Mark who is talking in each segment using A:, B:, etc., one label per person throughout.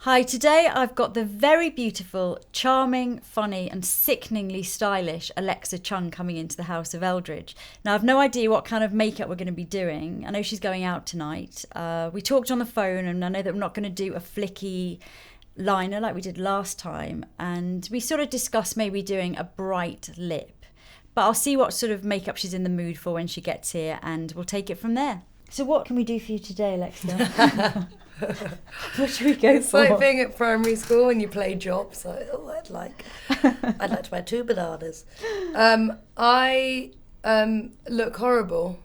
A: Hi, today I've got the very beautiful, charming, funny and sickeningly stylish Alexa Chung coming into the house of Eldridge. Now, I've no idea what kind of makeup we're going to be doing. I know she's going out tonight. We talked on the phone and I know that we're not going to do a flicky liner like we did last time. And we sort of discussed maybe doing a bright lip. But I'll see what sort of makeup she's in the mood for when she gets here and we'll take it from there. So what can we do for you today, Alexa? What should we go
B: it's
A: for?
B: It's like being at primary school when you play jobs. Like, I'd like to buy 2 bananas. I look horrible.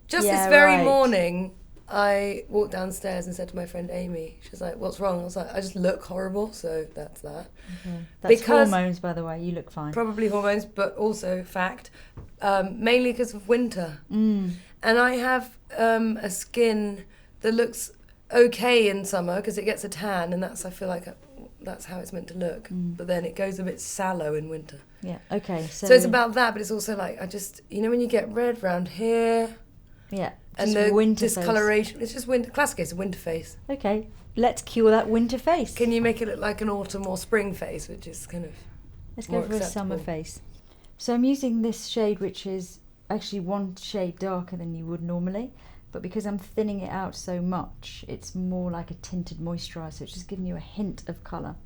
B: Just this very morning, I walked downstairs and said to my friend Amy, she was like, "What's wrong?" I was like, "I just look horrible." So that's that.
A: Okay. That's hormones, by the way. You look fine.
B: Probably hormones, but also fact. Mainly because of winter. And I have a skin that looks okay in summer because it gets a tan, and I feel like that's how it's meant to look. But then it goes a bit sallow in winter.
A: Yeah. Okay.
B: So it's about that, but it's also like when you get red round here.
A: Yeah.
B: And the winter discoloration. Face. It's just winter. Classic case of winter face.
A: Okay. Let's cure that winter face.
B: Can you make it look like an autumn or spring face, which is kind of
A: Let's go for a summer face. So I'm using this shade, which is actually one shade darker than you would normally. But because I'm thinning it out so much, it's more like a tinted moisturiser. It's just giving you a hint of colour,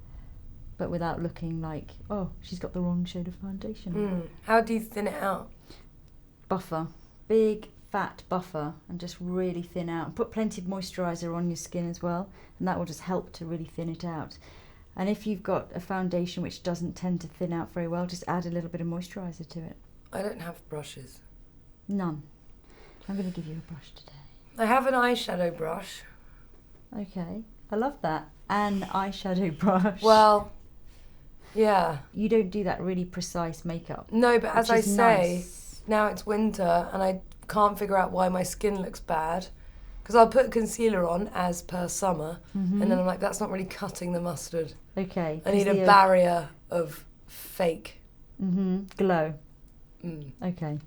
A: but without looking like, oh, she's got the wrong shade of foundation.
B: How do you thin it out?
A: Buffer. Big, fat buffer, and just really thin out. Put plenty of moisturiser on your skin as well, and that will just help to really thin it out. And if you've got a foundation which doesn't tend to thin out very well, just add a little bit of moisturiser to it.
B: I don't have brushes.
A: None. I'm going to give you a brush today.
B: I have an eyeshadow brush.
A: Okay, I love that. An eyeshadow brush.
B: Well, yeah.
A: You don't do that really precise makeup.
B: No, but as I say,
A: nice.
B: Now it's winter and I can't figure out why my skin looks bad. Because I'll put concealer on as per summer, and then I'm like, that's not really cutting the mustard.
A: Okay.
B: I need a barrier of fake.
A: Glow. Okay.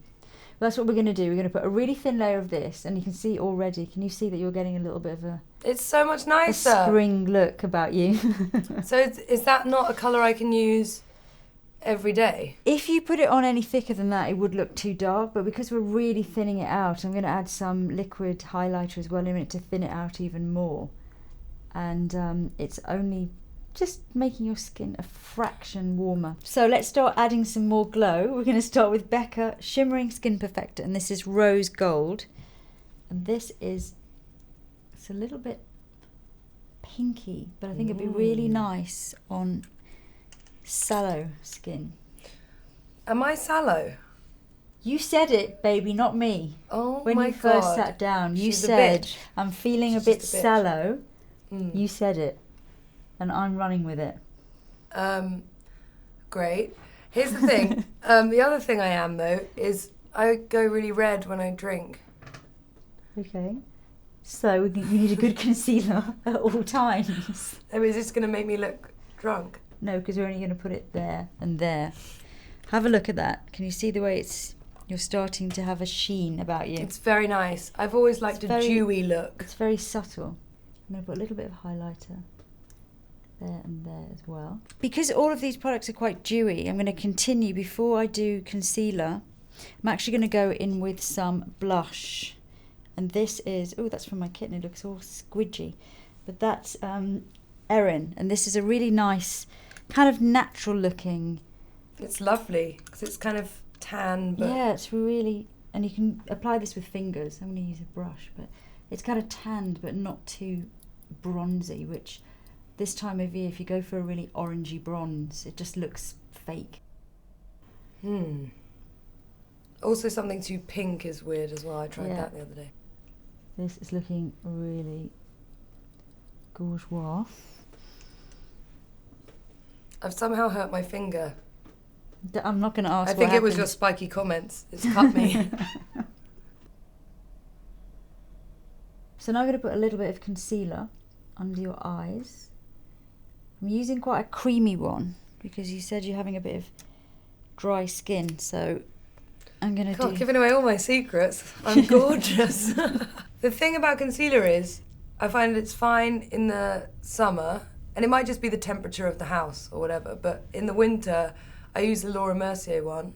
A: Well, that's what we're going to do. We're going to put a really thin layer of this, and you can see already, can you see that you're getting a little bit of a...
B: It's so much nicer.
A: A spring look about you.
B: So is that not a colour I can use every day?
A: If you put it on any thicker than that, it would look too dark, but because we're really thinning it out, I'm going to add some liquid highlighter as well in it to thin it out even more. And it's only just making your skin a fraction warmer. So let's start adding some more glow. We're going to start with Becca Shimmering Skin Perfector, and this is Rose Gold. And this is, it's a little bit pinky, but I think it'd be really nice on sallow skin.
B: Am I sallow?
A: You said it, baby, not me.
B: Oh
A: when
B: my
A: you first
B: God.
A: sat down, you
B: She's
A: said, I'm feeling a bit
B: just a bitch.
A: sallow. You said it. And I'm running with it.
B: Great. Here's the thing. The other thing I am, though, is I go really red when I drink.
A: Okay. So you need a good concealer at all times.
B: I mean, is this going to make me look drunk?
A: No, because we're only going to put it there and there. Have a look at that. Can you see the way you're starting to have a sheen about you?
B: It's very nice. I've always liked a dewy look.
A: It's very subtle. I'm going to put a little bit of highlighter there and there as well. Because all of these products are quite dewy, I'm going to continue, before I do concealer, I'm actually going to go in with some blush. And this is, oh, that's from my kitten, it looks all squidgy. But that's Aerin, and this is a really nice, kind of natural looking.
B: It's lovely, because it's kind of tan, but...
A: Yeah, it's really, and you can apply this with fingers. I'm going to use a brush, but it's kind of tanned, but not too bronzy, which... This time of year, if you go for a really orangey bronze, it just looks fake.
B: Also, something too pink is weird as well. I tried that the other day.
A: This is looking really bourgeois.
B: I've somehow hurt my finger.
A: I'm not going to ask.
B: I think it was your spiky comments. It's cut me.
A: So now I'm going to put a little bit of concealer under your eyes. I'm using quite a creamy one because you said you're having a bit of dry skin, so I'm going to
B: giving away all my secrets. I'm gorgeous. The thing about concealer is I find it's fine in the summer And it might just be the temperature of the house or whatever, but in the winter, I use the Laura Mercier one,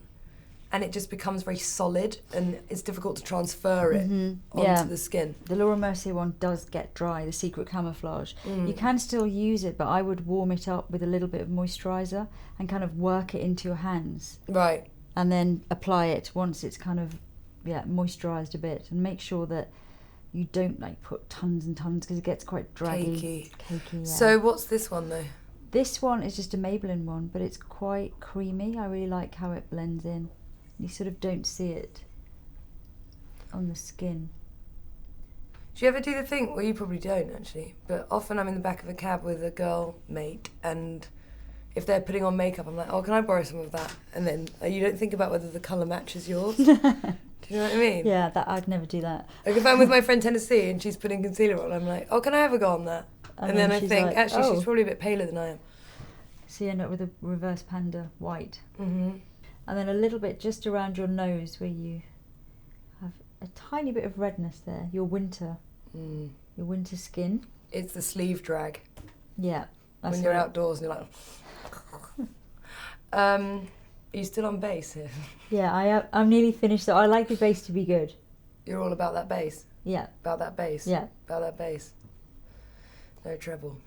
B: and it just becomes very solid, and it's difficult to transfer it onto the skin.
A: The Laura Mercier one does get dry, the Secret Camouflage. You can still use it, but I would warm it up with a little bit of moisturiser and kind of work it into your hands.
B: Right.
A: And then apply it once it's kind of, moisturised a bit, and make sure that you don't like put tons and tons because it gets quite draggy. Cakey, yeah.
B: So what's this one though?
A: This one is just a Maybelline one, but it's quite creamy. I really like how it blends in. You sort of don't see it on the skin.
B: Do you ever do the thing, well you probably don't actually, but often I'm in the back of a cab with a girl mate, and if they're putting on makeup I'm like, oh can I borrow some of that? And then you don't think about whether the colour matches yours. Do you know what I mean?
A: Yeah, I'd never do that.
B: Like if I'm with my friend Tennessee and she's putting concealer on, I'm like, oh can I have a go on that? And then I think, like, actually she's probably a bit paler than I am.
A: So you end up with a reverse panda white. And then a little bit just around your nose where you have a tiny bit of redness there. Your winter skin.
B: It's the sleeve drag.
A: Yeah. That's
B: when you're outdoors and you're like... Are you still on base here?
A: Yeah, I'm nearly finished. So I like the base to be good.
B: You're all about that base?
A: Yeah.
B: About that base?
A: Yeah.
B: About that base. No treble.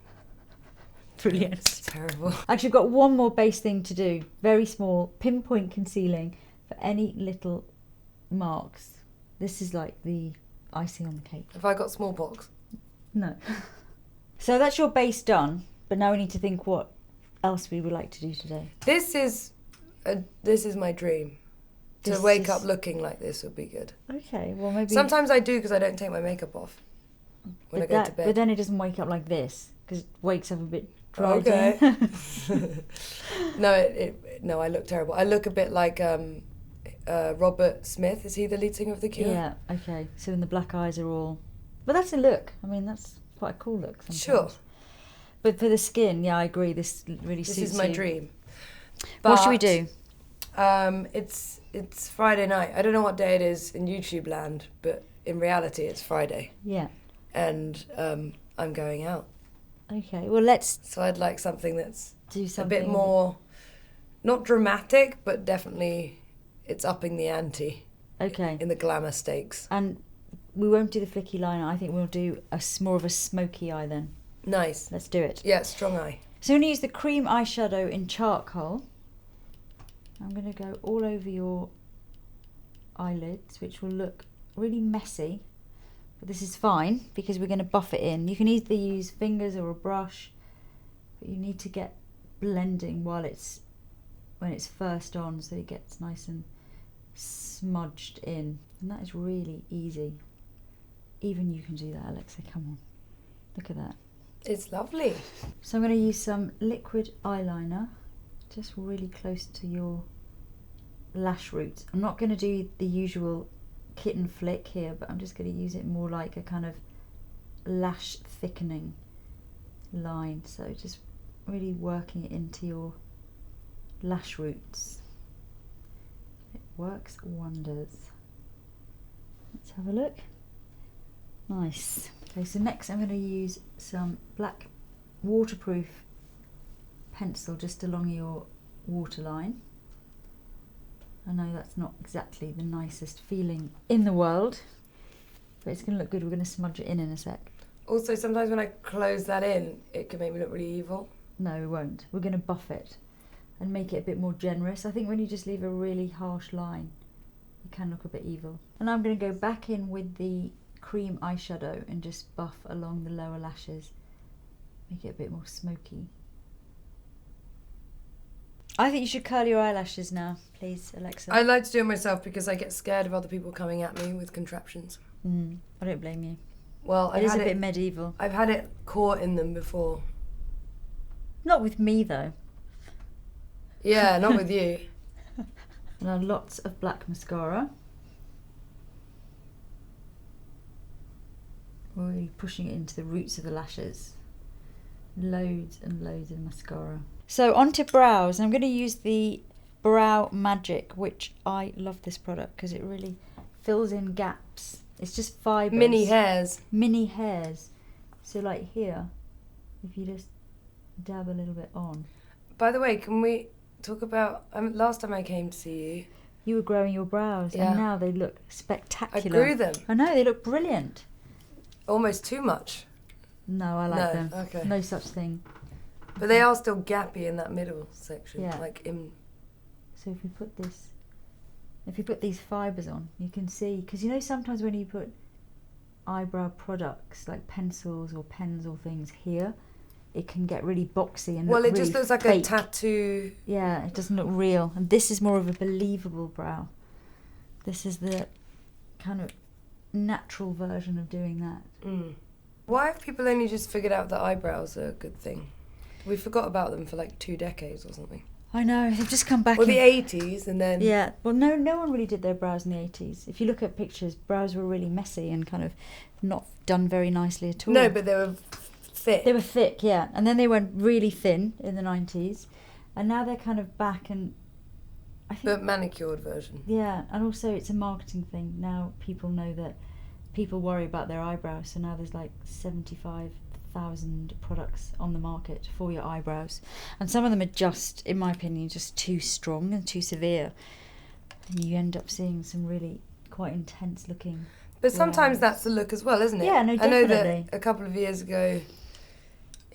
A: Brilliant.
B: It's terrible.
A: Actually, I've got one more base thing to do. Very small, pinpoint concealing for any little marks. This is like the icing on the cake.
B: Have I got smallpox?
A: No. So that's your base done, but now we need to think what else we would like to do today.
B: This is my dream. To wake up looking like this would be good.
A: Okay, well maybe...
B: Sometimes I do because I don't take my makeup off when I go to bed.
A: But then it doesn't wake up like this, because it wakes up a bit dry.
B: Okay. No, I look terrible. I look a bit like Robert Smith. Is he the lead singer of The Cure?
A: Yeah, okay. So then the black eyes are all... But that's a look. I mean, that's quite a cool look sometimes.
B: Sure.
A: But for the skin, yeah, I agree. This really suits you.
B: This is my dream.
A: But what should we do?
B: It's Friday night. I don't know what day it is in YouTube land, but in reality it's Friday.
A: Yeah.
B: And I'm going out.
A: Okay, well let's...
B: So I'd like something that's
A: do something
B: a bit more, not dramatic, but definitely it's upping the ante.
A: Okay.
B: In the glamour stakes.
A: And we won't do the flicky liner. I think we'll do more of a smoky eye then.
B: Nice.
A: Let's do it.
B: Yeah, strong eye.
A: So I'm going to use the cream eyeshadow in charcoal. I'm going to go all over your eyelids, which will look really messy. But this is fine because we're going to buff it in. You can either use fingers or a brush, but you need to get blending when it's first on, so it gets nice and smudged in. And that is really easy. Even you can do that, Alexa. Come on. Look at that.
B: It's lovely.
A: So I'm going to use some liquid eyeliner, just really close to your lash roots. I'm not going to do the usual kitten flick here, but I'm just going to use it more like a kind of lash thickening line. So just really working it into your lash roots. It works wonders. Let's have a look. Nice. Okay, so next I'm going to use some black waterproof pencil just along your waterline. I know that's not exactly the nicest feeling in the world, but it's going to look good. We're going to smudge it in a sec.
B: Also, sometimes when I close that in, it can make me look really evil.
A: No, we won't. We're going to buff it and make it a bit more generous. I think when you just leave a really harsh line, it can look a bit evil. And I'm going to go back in with the cream eyeshadow and just buff along the lower lashes, make it a bit more smoky. I think you should curl your eyelashes now, please, Alexa.
B: I like to do it myself because I get scared of other people coming at me with contraptions.
A: I don't blame you.
B: Well,
A: it is a bit medieval.
B: I've had it caught in them before.
A: Not with me though.
B: Yeah, not with you.
A: Now lots of black mascara. We're really pushing it into the roots of the lashes. Loads and loads of mascara. So onto brows. I'm going to use the Brow Magic, which I love this product because it really fills in gaps. It's just fibres.
B: Mini hairs.
A: Mini hairs. So like here, if you just dab a little bit on.
B: By the way, can we talk about... last time I came to see you...
A: You were growing your brows, and now they look spectacular.
B: I grew them.
A: I know, they look brilliant.
B: Almost too much.
A: No, I like them.
B: Okay.
A: No such thing.
B: But they are still gappy in that middle section.
A: Yeah.
B: Like in...
A: So if we put this... If you put these fibres on, you can see... Because you know sometimes when you put eyebrow products, like pencils or pens or things here, it can get really boxy and
B: Well, it
A: really
B: just looks like
A: fake.
B: a tattoo.
A: Yeah, it doesn't look real. And this is more of a believable brow. This is the kind of natural version of doing that.
B: Why have people only just figured out that eyebrows are a good thing? We forgot about them for like 2 decades or something.
A: I know, they've just come back.
B: Well, the 80s and then...
A: Yeah, well, no one really did their brows in the 80s. If you look at pictures, brows were really messy and kind of not done very nicely at all.
B: No, but they were thick.
A: They were thick, yeah. And then they went really thin in the 90s. And now they're kind of back and... I think,
B: But manicured version.
A: yeah, and also it's a marketing thing. Now people know that people worry about their eyebrows, so now there's like 75,000 products on the market for your eyebrows. And some of them are just, in my opinion, just too strong and too severe. And you end up seeing some really quite intense looking
B: But sometimes
A: brows.
B: that's the look as well, isn't it?
A: Yeah, no,
B: I know
A: definitely.
B: that a couple of years ago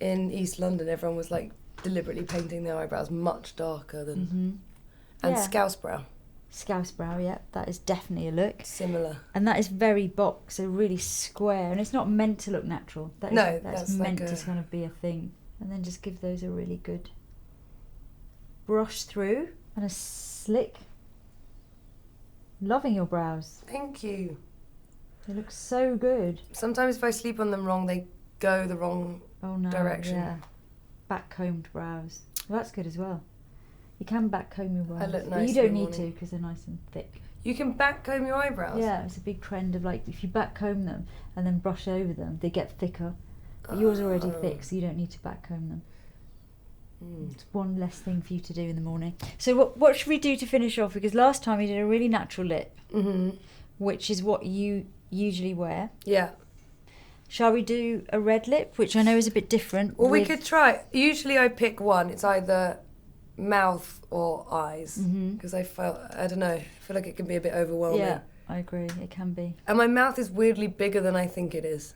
B: in East London, everyone was like deliberately painting their eyebrows much darker than... And
A: Yeah.
B: scouse brow.
A: Scouse brow, yeah, that is definitely a look.
B: Similar.
A: And that is very box, so really square, and it's not meant to look natural. That is,
B: No,
A: that's
B: that's
A: meant
B: like
A: to kind of be a thing. And then just give those a really good brush through and a slick. Loving your brows.
B: Thank you.
A: They look so good.
B: Sometimes if I sleep on them wrong, they go the wrong
A: Oh no,
B: direction.
A: yeah. Back combed brows. Well, that's good as well. You can back comb your brows.
B: I look
A: but
B: nice
A: you
B: in
A: don't
B: the
A: need to
B: morning.
A: because they're nice and thick.
B: You can back comb your eyebrows?
A: Yeah, it's a big trend of like if you back comb them and then brush over them, they get thicker. But yours are already thick, so you don't need to back comb them. It's one less thing for you to do in the morning. So what should we do to finish off? Because last time you did a really natural lip, which is what you usually wear.
B: Yeah.
A: Shall we do a red lip, which I know is a bit different?
B: Well, we could try. Usually I pick one. It's either mouth or eyes. Because I don't know, I feel like it can be a bit overwhelming.
A: Yeah, I agree. It can be.
B: And my mouth is weirdly bigger than I think it is.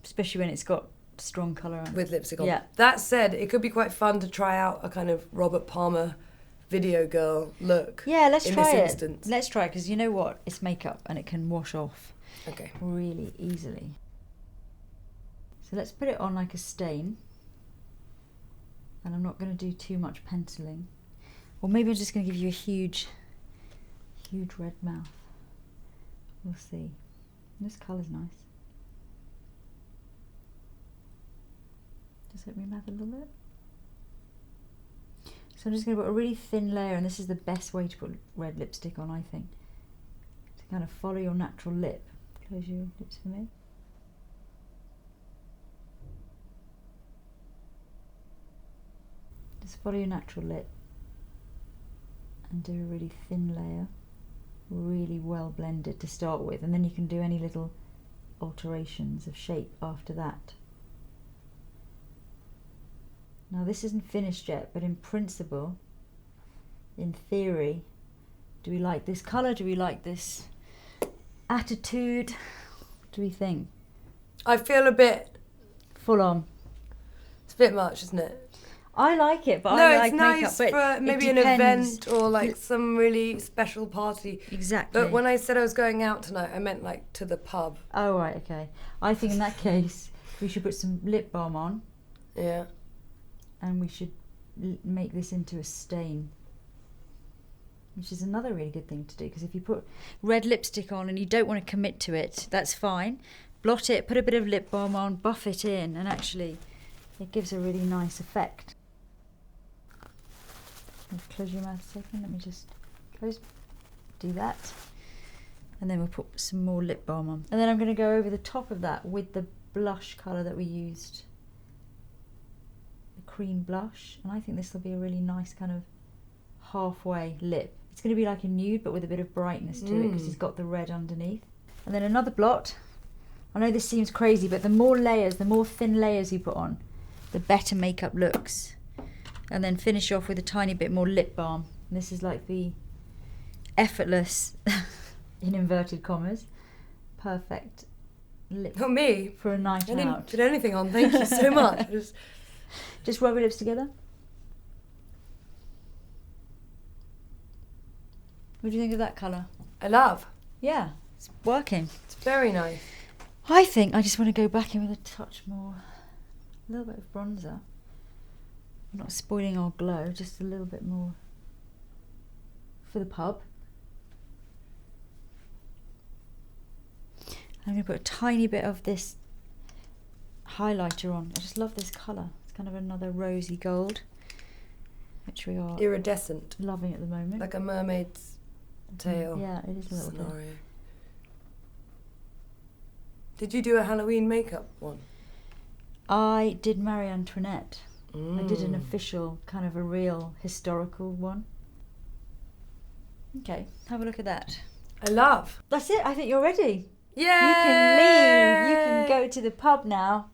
A: Especially when it's got strong colour on it.
B: With lipstick on.
A: Yeah.
B: That said, it could be quite fun to try out a kind of Robert Palmer video girl look.
A: Yeah, let's try
B: in
A: it.
B: this instance.
A: Let's try it, because you know what? It's makeup and it can wash off
B: Okay.
A: really easily. So let's put it on like a stain. And I'm not going to do too much penciling. Or maybe I'm just going to give you a huge red mouth. We'll see. This colour's nice. Just let me map a little bit. So I'm just going to put a really thin layer, and this is the best way to put red lipstick on, I think. To kind of follow your natural lip. Close your lips for me. Just follow your natural lip and do a really thin layer, really well blended to start with, and then you can do any little alterations of shape after that. Now this isn't finished yet, but in principle, in theory, do we like this colour? Do we like this attitude? What do we think?
B: I feel a bit...
A: Full on.
B: It's a bit much, isn't it?
A: I like it, but
B: No,
A: I like
B: it's
A: makeup.
B: nice
A: But
B: for
A: it
B: maybe an
A: depends.
B: event or like some really special party.
A: Exactly.
B: But when I said I was going out tonight, I meant like to the pub.
A: Oh, right, okay. I think in that case, we should put some lip balm on,
B: Yeah.
A: and we should make this into a stain, which is another really good thing to do, because if you put red lipstick on and you don't want to commit to it, that's fine. Blot it, put a bit of lip balm on, buff it in, and actually it gives a really nice effect. Close your mouth a second, let me just do that. And then we'll put some more lip balm on. And then I'm going to go over the top of that with the blush colour that we used. The cream blush. And I think this will be a really nice kind of halfway lip. It's going to be like a nude, but with a bit of brightness to it, because it's got the red underneath. And then another blot. I know this seems crazy, but the more layers, the more thin layers you put on, the better makeup looks. And then finish off with a tiny bit more lip balm. And this is like the effortless, in inverted commas, perfect lip.
B: Not me.
A: For a night out.
B: I didn't put anything on, thank you so much.
A: Just rub your lips together. What do you think of that colour?
B: I love.
A: Yeah, it's working.
B: It's very nice.
A: I think I just want to go back in with a touch more, a little bit of bronzer. I'm not spoiling our glow, just a little bit more for the pub. I'm going to put a tiny bit of this highlighter on. I just love this colour. It's kind of another rosy gold, which we are
B: iridescent,
A: loving at the moment.
B: like a mermaid's tail.
A: Yeah, it is a little
B: scenario.
A: bit.
B: Did you do a Halloween makeup one?
A: I did Marie Antoinette. I did an official, kind of a real historical one. Okay, have a look at that.
B: I love.
A: That's it, I think you're ready.
B: Yeah.
A: You can leave. You can go to the pub now.